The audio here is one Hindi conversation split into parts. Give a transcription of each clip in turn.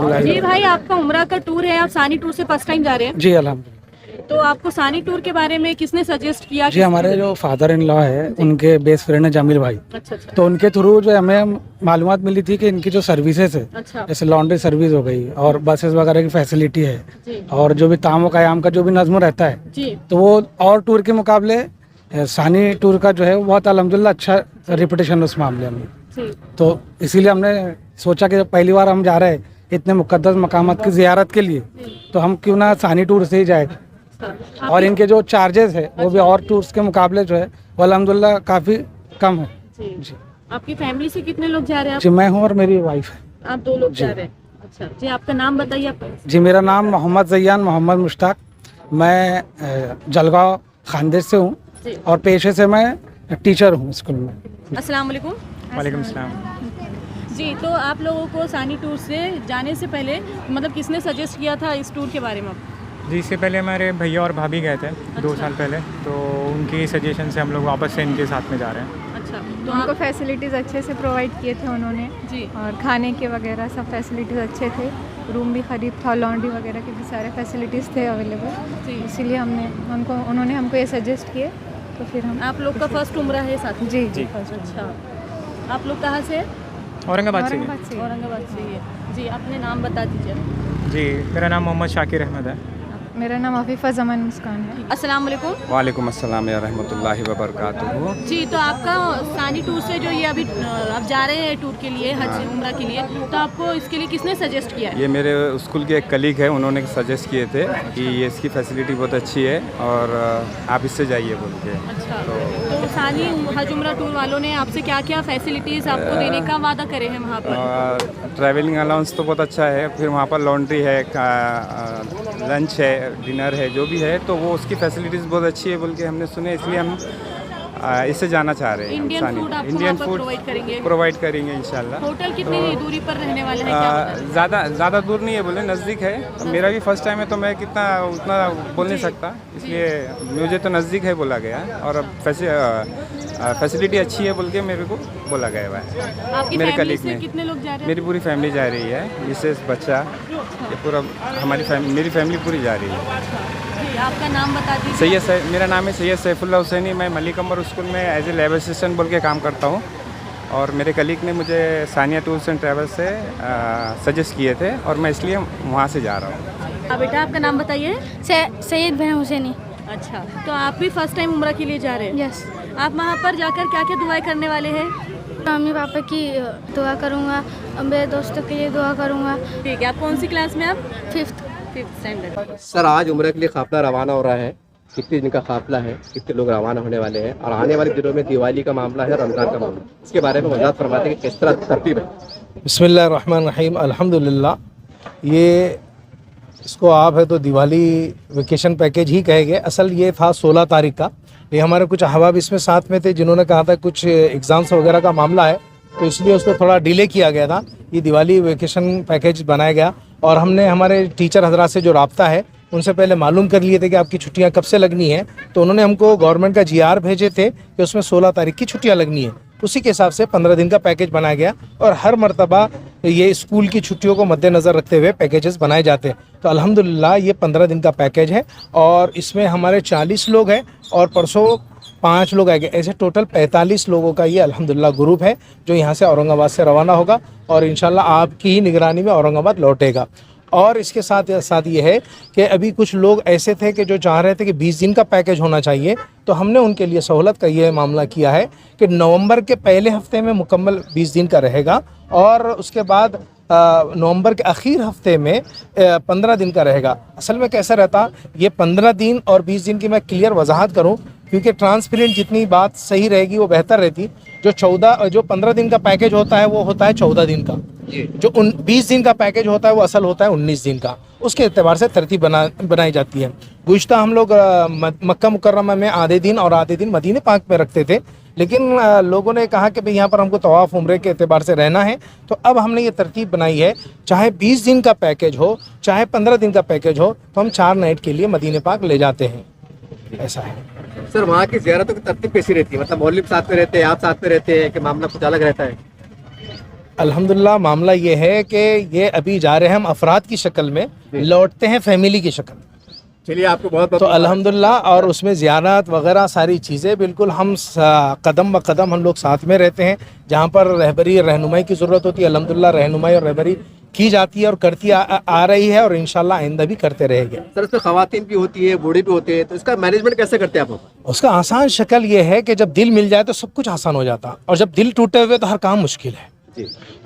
रहमतुल्लाहि। जी भाई, आपका उम्रा का टूर है, आप सानी टूर से फर्स्ट टाइम जा रहे हैं, जी अल्हम्दुलिल्लाह। तो आपको सानी टूर के बारे में किसने सजेस्ट किया? जी हमारे जो फादर इन लॉ है उनके बेस्ट फ्रेंड है जमील भाई, अच्छा अच्छा तो उनके थ्रू जो हमें मालूमात मिली थी कि इनकी जो सर्विसेज है अच्छा जैसे लॉन्ड्री सर्विस हो गई और बसेस वगैरह की फैसिलिटी है जी और जो भी तामो क़याम का जो भी नज़्म रहता है, जी तो वो और टूर के मुकाबले सानी टूर का जो है वो बहुत अल्हम्दुलिल्लाह अच्छा रिपुटेशन उस मामले में। जी। तो इसीलिए हमने सोचा कि जब पहली बार हम जा रहे हैं इतने मुक़द्दस मकामात की ज़ियारत के लिए, तो हम क्यों ना सानी टूर से ही जाए। और इनके जो चार्जेस है वो भी और टूर्स के मुकाबले जो है वो अल्हम्दुलिल्लाह काफ़ी कम है। जी। जी आपकी फैमिली से कितने लोग जा रहे हैं जी मैं हूँ और मेरी वाइफ है। आप 2 लोग जा रहे हैं। अच्छा जी, आपका नाम बताइए आप। जी मेरा नाम मोहम्मद ज़ैयान मोहम्मद मुश्ताक, मैं जलगांव खानदेश से हूँ जी। और पेशे से मैं टीचर हूँ स्कूल में। अस्सलाम वालेकुम। वालेकुम सलाम। जी, तो आप लोगों को सानी टूर से जाने से पहले मतलब किसने सजेस्ट किया था इस टूर के बारे में? जी, इससे पहले हमारे भैया और भाभी गए थे 2 साल पहले, तो उनकी सजेशन से हम लोग वापस से इनके साथ में जा रहे हैं। अच्छा, तो तो हमको आप फैसिलिटीज़ अच्छे से प्रोवाइड किए थे उन्होंने, जी और खाने के वगैरह सब फैसिलिटीज़ अच्छे थे, रूम भी करीब था, लॉन्ड्री वगैरह के भी सारे फैसिलिटीज़ थे अवेलेबल, जी। इसीलिए उन्होंने हमको ये सजेस्ट किए, तो फिर हम आप लोग का फर्स्ट उम्रा है साथ में? जी जी। अच्छा, आप लोग कहाँ से हैं? औरंगाबाद से ही। औरंगाबाद से। औरंगाबाद से ही है। जी, अपने नाम बता दीजिए। जी, मेरा नाम मोहम्मद शाकिर अहमद है। मेरा नाम अफीफ़ा ज़मान मुस्कान है। अस्सलाम वालेकुम। वालेकुम अस्सलाम व रहमतुल्लाहि व बरकातुहू। जी, तो आपका सानी टूर से जो ये अभी आप जा रहे हैं टूर के लिए, हज उम्रा के लिए, तो आपको इसके लिए किसने सजेस्ट किया है? ये मेरे स्कूल के एक कलीग है, उन्होंने सजेस्ट किए थे कि ये इसकी फैसिलिटी बहुत अच्छी है और आप इससे जाइए बोल के। अच्छा, तो सानी हज उम्रा टूर वालों ने आपसे क्या क्या फैसिलिटीज़ आपको देने का वादा करे हैं वहाँ पर? ट्रैवलिंग अलाउंस तो बहुत अच्छा है, फिर वहाँ पर लॉन्ड्री है, लंच है, डिनर है, जो भी है, तो वो उसकी फैसिलिटीज़ बहुत अच्छी है बोल के हमने सुने, इसलिए हम इससे जाना चाह रहे हैं। इंडियन फूड आपको इंडियन वहाँ पर फूड प्रोवाइड करेंगे? प्रोवाइड करेंगे इंशाल्लाह। होटल कितनी दूरी पर रहने वाले हैं, क्या पता? ज़्यादा दूर नहीं है, बोले नज़दीक है। मेरा भी फर्स्ट टाइम है तो मैं कितना उतना बोल नहीं सकता, इसलिए मुझे तो नज़दीक है बोला गया, और फैसिलिटी अच्छी है बोल के मेरे को बोला गया है आपकी मेरे फैमिली कलीग से ने। कितने लोग जा रहे हैं? मेरी पूरी फैमिली जा रही है, मिसेस बच्चा, ये पूरा मेरी फैमिली पूरी जा रही है। जी, आपका नाम बता दीजिए। मेरा नाम है सैयद सैफुल्ला हुसैनी, मैं मलिक अंबर स्कूल में एज ए लैब असिस्टेंट बोल के काम करता हूँ, और मेरे कलीग ने मुझे सानिया टूर्स एंड ट्रैवल्स से सजेस्ट किए थे और मैं इसलिए वहाँ से जा रहा हूँ। बेटा आपका नाम बताइए। सैयद बहन हुसैनी। अच्छा, तो आप भी फर्स्ट टाइम उम्रा के लिए जा रहे हैं? यस। आप वहाँ पर जाकर क्या क्या दुआएं करने वाले हैं? मम्मी पापा की दुआ करूँगा, मेरे दोस्तों के लिए दुआ करूँगा। ठीक है, आप कौन सी क्लास में? आप 5th। स्टैंडर्ड। सर, आज उम्र के लिए काफ़िला रवाना हो रहा है। कितने दिन का काफ़िला है, कितने लोग रवाना होने वाले हैं, और आने वाले दिनों में दिवाली का मामला है, रमज़ान का मामला, इसके बारे में वजाहत फरमाते हैं कि किस तरह तरतीब है। बिस्मिल्लाहिर्रहमानिर्रहीम, अल्हम्दुलिल्लाह। ये इसको आप है तो दिवाली वेकेशन पैकेज ही कहेंगे। असल ये था 16 तारीख का। ये हमारे कुछ अहबाब इसमें साथ में थे जिन्होंने कहा था कुछ एग्ज़ाम्स वगैरह का मामला है, तो इसलिए उसको थोड़ा डिले किया गया था। ये दिवाली वेकेशन पैकेज बनाया गया, और हमने हमारे टीचर हजरात से जो राब्ता है उनसे पहले मालूम कर लिए थे कि आपकी छुट्टियां कब से लगनी है, तो उन्होंने हमको गवर्नमेंट का GR भेजे थे कि उसमें 16 तारीख की छुट्टियां लगनी है। उसी के हिसाब से 15 दिन का पैकेज बनाया गया, और हर मरतबा ये स्कूल की छुट्टियों को मद्देनज़र रखते हुए पैकेजेस बनाए जाते हैं। तो अल्हम्दुलिल्लाह ये 15 दिन का पैकेज है, और इसमें हमारे 40 लोग हैं और परसों 5 लोग आएंगे, ऐसे टोटल 45 लोगों का ये अल्हम्दुलिल्लाह ग्रुप है जो यहाँ से औरंगाबाद से रवाना होगा, और इंशाल्लाह आपकी ही निगरानी में औरंगाबाद लौटेगा। और इसके साथ साथ ये है कि अभी कुछ लोग ऐसे थे कि जो चाह रहे थे कि 20 दिन का पैकेज होना चाहिए, तो हमने उनके लिए सहूलत का ये मामला किया है कि नवंबर के पहले हफ्ते में मुकम्मल 20 दिन का रहेगा, और उसके बाद नवंबर के आखिर हफ्ते में 15 दिन का रहेगा। असल में कैसा रहता, ये 15 दिन और 20 दिन की मैं क्लियर वजाहत करूँ, क्योंकि ट्रांसपेरेंट जितनी बात सही रहेगी वो बेहतर रहती। जो 15 दिन का पैकेज होता है वो होता है 14 दिन का, जो 20 दिन का पैकेज होता है वो असल होता है 19 दिन का। उसके एतबार से तरतीब बनाई जाती है। गुज़श्ता हम लोग मक्का मुकर्रमा में आधे दिन और आधे दिन मदीने पाक में रखते थे, लेकिन लोगों ने कहा कि भाई यहाँ पर हमको तवाफ़ उम्रे के एतबार से रहना है, तो अब हमने ये तरतीब बनाई है, चाहे 20 दिन का पैकेज हो चाहे 15 दिन का पैकेज हो, तो हम 4 नाइट के लिए मदीने पाक ले जाते हैं। ऐसा है सर, वहाँ की ज़ियारतों की तरतीब कैसी रहती है? मतलब मौलवी साथ में रहते हैं, आप साथ में रहते हैं, कि मामला कुछ अलग रहता है? अल्हम्दुलिल्लाह मामला ये है कि ये अभी जा रहे हैं हम अफराद की शक्ल में, लौटते हैं फैमिली की शक्ल में। चलिए आपको बहुत बहुत तो अल्हम्दुलिल्लाह, और उसमें ज़ियारत वगैरह सारी चीज़ें बिल्कुल हम कदम ब कदम हम लोग साथ में रहते हैं। जहाँ पर रहबरी रहनुमाई की ज़रूरत होती है, अल्हम्दुलिल्लाह रहनुमाई और रहबरी की जाती है और करती आ रही है, और इंशाल्लाह आइंदा भी करते रहेंगे। सर इसमें खवातीन भी होती है, बूढ़े भी होते हैं, तो इसका मैनेजमेंट कैसे करते हैं आप? उसका आसान शक्ल ये है कि जब दिल मिल जाए तो सब कुछ आसान हो जाता, और जब दिल टूटे हुए तो हर काम मुश्किल है।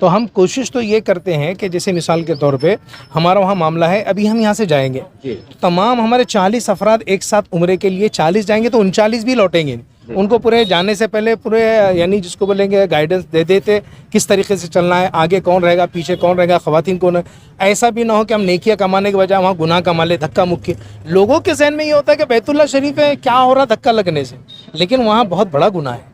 तो हम कोशिश तो ये करते हैं कि जैसे मिसाल के तौर पे हमारा वहाँ मामला है, अभी हम यहाँ से जाएंगे तो तमाम हमारे 40 अफराद एक साथ उम्रे के लिए 40 जाएंगे तो 39 भी लौटेंगे। उनको पूरे जाने से पहले पूरे यानी जिसको बोलेंगे गाइडेंस दे देते किस तरीके से चलना है, आगे कौन रहेगा, पीछे कौन रहेगा, ख़वातीन कौन है। ऐसा भी ना हो कि हम नेकियां कमाने के बजाय वहाँ गुनाह कमा ले, धक्का मुक्की। लोगों के जहन में ये होता है कि बैतुल्लाह शरीफ है, क्या हो रहा धक्का लगने से, लेकिन वहाँ बहुत बड़ा गुनाह है,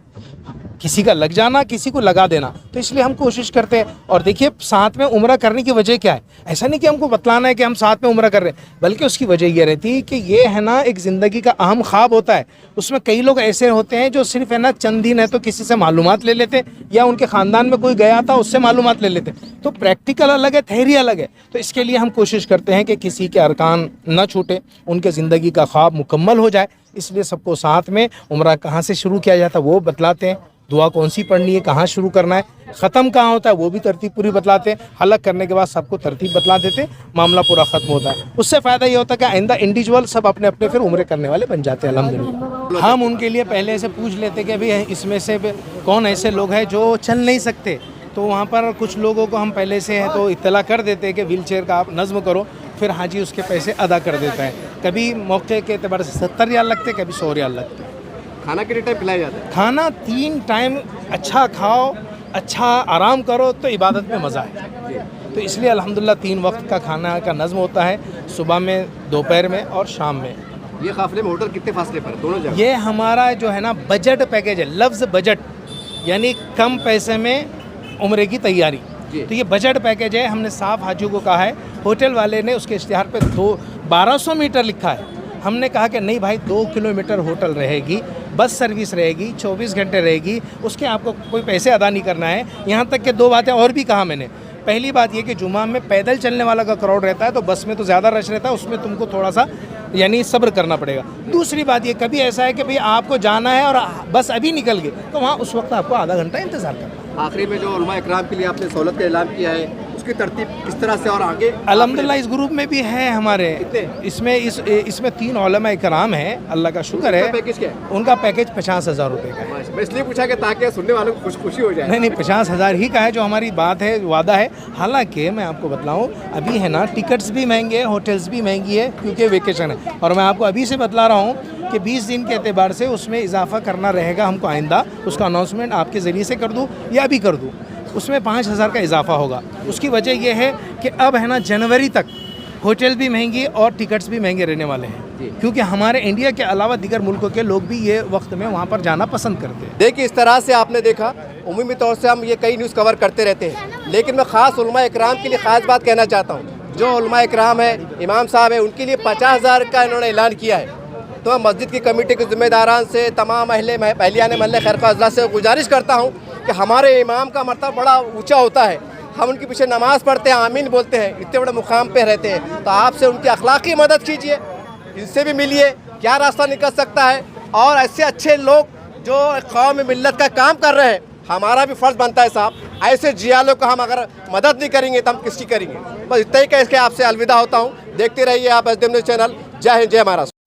किसी का लग जाना, किसी को लगा देना। तो इसलिए हम कोशिश करते हैं। और देखिए साथ में उम्रा करने की वजह क्या है, ऐसा नहीं कि हमको बतलाना है कि हम साथ में उम्रा कर रहे हैं, बल्कि उसकी वजह ये रहती है कि ये है ना एक ज़िंदगी का अहम ख्वाब होता है। उसमें कई लोग ऐसे होते हैं जो सिर्फ है ना चंद दिन है तो किसी से मालूमात ले लेते, या उनके ख़ानदान में कोई गया था उससे मालूमात ले लेते। तो प्रैक्टिकल अलग है, थ्योरी अलग है। तो इसके लिए हम कोशिश करते हैं कि किसी के अरकान न छूटे, उनके ज़िंदगी का ख्वाब मुकम्मल हो जाए। इसलिए सबको साथ में उम्रा कहाँ से शुरू किया जाता है वो बतलाते हैं, दुआ कौन सी पढ़नी है, कहाँ शुरू करना है, ख़त्म कहाँ होता है वो भी तरतीब पूरी बतलाते हैं। हलक करने के बाद सबको तरतीब बतला देते, मामला पूरा ख़त्म होता है। उससे फ़ायदा ये होता है कि आइंदा इंडिविजुअल सब अपने अपने फिर उम्रे करने वाले बन जाते हैं अल्हम्दुलिल्लाह। हम उनके लिए पहले से पूछ लेते कि भाई इसमें से कौन ऐसे लोग हैं जो चल नहीं सकते, तो वहाँ पर कुछ लोगों को हम पहले से है तो इत्तला कर देते हैं कि व्हील चेयर का आप नज़्म करो, फिर हाजी उसके पैसे अदा कर देता है। कभी मौके के एतबार से 70 रियाल लगते, कभी 100 रियाल लगते। खाना कितने टाइम खिलाया जाता है? खाना 3 टाइम अच्छा खाओ, अच्छा आराम करो तो इबादत में मज़ा है। तो इसलिए अल्हम्दुलिल्लाह 3 वक्त का खाना का नज़्म होता है, सुबह में, दोपहर में और शाम में। ये काफिले में होटल कितने फासले पर है? दोनों जगह? ये हमारा जो है ना बजट पैकेज है, लफ्ज़ बजट यानी कम पैसे में उम्रे की तैयारी। तो ये बजट पैकेज है। हमने साफ हाजियों को कहा है, होटल वाले ने उसके इश्तिहार पे 1200 मीटर लिखा है, हमने कहा कि नहीं भाई 2 किलोमीटर होटल रहेगी, बस सर्विस रहेगी, 24 घंटे रहेगी, उसके आपको कोई पैसे अदा नहीं करना है। यहाँ तक कि 2 बातें और भी कहा मैंने। पहली बात ये कि जुमा में पैदल चलने वाला का क्राउड रहता है तो बस में तो ज़्यादा रश रहता है, उसमें तुमको थोड़ा सा यानी सब्र करना पड़ेगा। दूसरी बात ये, कभी ऐसा है कि भाई आपको जाना है और बस अभी निकल गए तो वहाँ उस वक्त आपको आधा घंटा इंतज़ार करना। आखिरी में जो उलमा इकराम के लिए आपने सहूलत का ऐलान किया है उसकी तरतीब किस तरह से और आगे? अल्हम्दुलिल्लाह इस ग्रुप में भी है हमारे, इसमें 3 उलमा इकराम हैं, अल्लाह का शुक्र है। पैकेज क्या है? उनका पैकेज 50,000 रुपये का है। मैं इसलिए पूछा कि ताकि सुनने वालों को खुशी हो जाए। नहीं 50,000 ही का है जो हमारी बात है, वादा है। हालांकि मैं आपको बतलाऊं अभी है ना टिकट्स भी महंगे हैं, होटल्स भी महंगी है क्योंकि वेकेशन है। और मैं आपको अभी से बतला रहा हूँ कि 20 दिन के एतबार से उसमें इजाफा करना रहेगा हमको आइंदा। उसका अनाउंसमेंट आपके ज़रिए से कर दूँ या अभी कर दूँ, उसमें 5,000 का इजाफा होगा। उसकी वजह यह है कि अब है ना जनवरी तक होटल भी महंगी और टिकट्स भी महंगे रहने वाले हैं, क्योंकि हमारे इंडिया के अलावा दीगर मुल्कों के लोग भी ये वक्त में वहाँ पर जाना पसंद करते हैं। देखिए इस तरह से आपने देखा, उम्मी तौर से हम ये कई न्यूज़ कवर करते रहते हैं, लेकिन मैं ख़ास उलमा इकराम के लिए ख़ास बात कहना चाहता हूँ। जो उलमा इकराम है, इमाम साहब है, उनके लिए 50,000 का इन्होंने ऐलान किया है। तो मैं मस्जिद की कमेटी के ज़िम्मेदारान से, तमाम अहलियान महल्ले खैर ख़ाज़ा से गुजारिश करता हूँ कि हमारे इमाम का मर्तबा बड़ा ऊंचा होता है, हम उनके पीछे नमाज़ पढ़ते हैं, आमीन बोलते हैं, इतने बड़े मुकाम पे रहते हैं। तो आपसे उनकी अखलाकी मदद कीजिए, इनसे भी मिलिए, क्या रास्ता निकल सकता है। और ऐसे अच्छे लोग जो कौम मिल्लत का काम कर रहे हैं, हमारा भी फ़र्ज़ बनता है साहब, ऐसे जियालों को हम अगर मदद नहीं करेंगे तो हम किसकी करेंगे। बस इतना ही कह के आपसे अलविदा होता हूँ। देखते रहिए आप SDM न्यूज़ चैनल। जय हिंद, जय महाराष्ट्र।